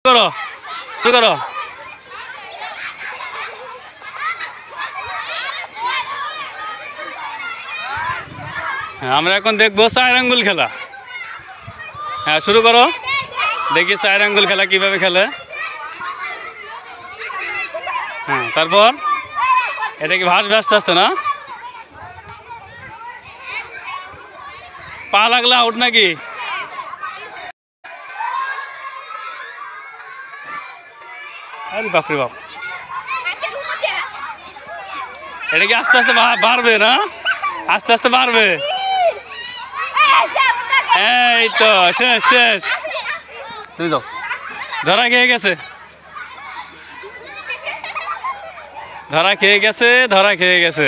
করো শুরু করো। হ্যাঁ, আমরা এখন দেখবো 4 আঙ্গুল খেলা। হ্যাঁ শুরু করো, দেখি 4 আঙ্গুল খেলা কিভাবে খেলে। হ্যাঁ তারপর এটা কি ভাসবে আস্তে আস্তে না? পা লাগলে আউট নাকি? আরে বাপরে বাপ, এটা কি আস্তে আস্তে বাড়বে না? আস্তে আস্তে বাড়বে। এই তো শেষ শেষ, তুমি যাও। ধরা খেয়ে গেছে, ধরা খেয়ে গেছে, ধরা খেয়ে গেছে।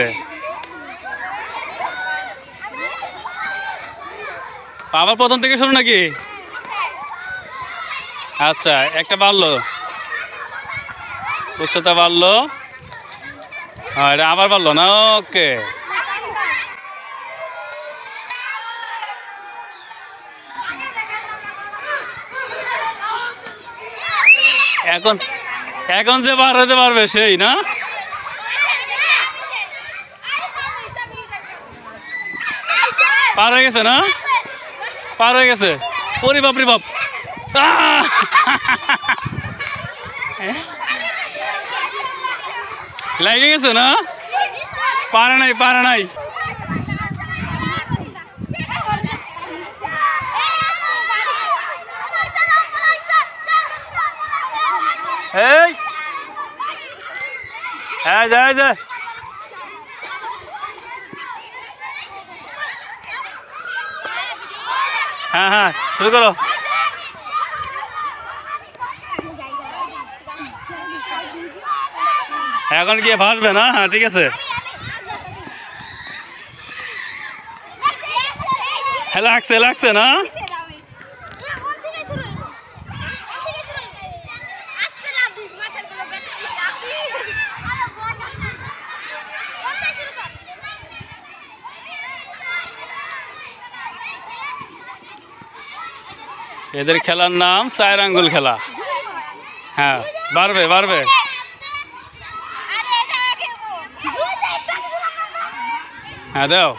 আবার প্রথম থেকে শুরু নাকি? আচ্ছা একটা বাড়লো, উচ্চতা বাড়লো, এটা আবার বাড়লো না? ওকে, এখন এখন যে বার হতে পারবে সেই না? পার হয়ে গেছে না? পার হয়ে গেছে। ওরে বাপ রে বাপ, লেগে গেছে না? পারে নাই, পারে নাই। এই হ্যাঁ যায় যায়, হ্যাঁ হ্যাঁ শুরু করো। এখন গিয়ে ভাসবে না? হ্যাঁ ঠিক আছে। হ্যাঁ লাগছে, লাগছে না? এদের খেলার নাম 4 আঙ্গুল খেলা। হ্যাঁ বাড়বে বাড়বে। হ্যাঁ দাও।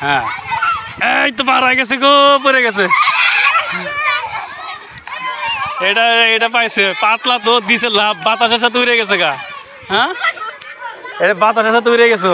হ্যাঁ এই তো পার হয়ে গেছে গো, পড়ে গেছে। এটা এটা পাইছে, পাতলা তো দিছে লাভ, বাতাসের সাথে উড়ে গেছে গা। হ্যাঁ এটা বাতাসের সাথে উড়ে গেছে।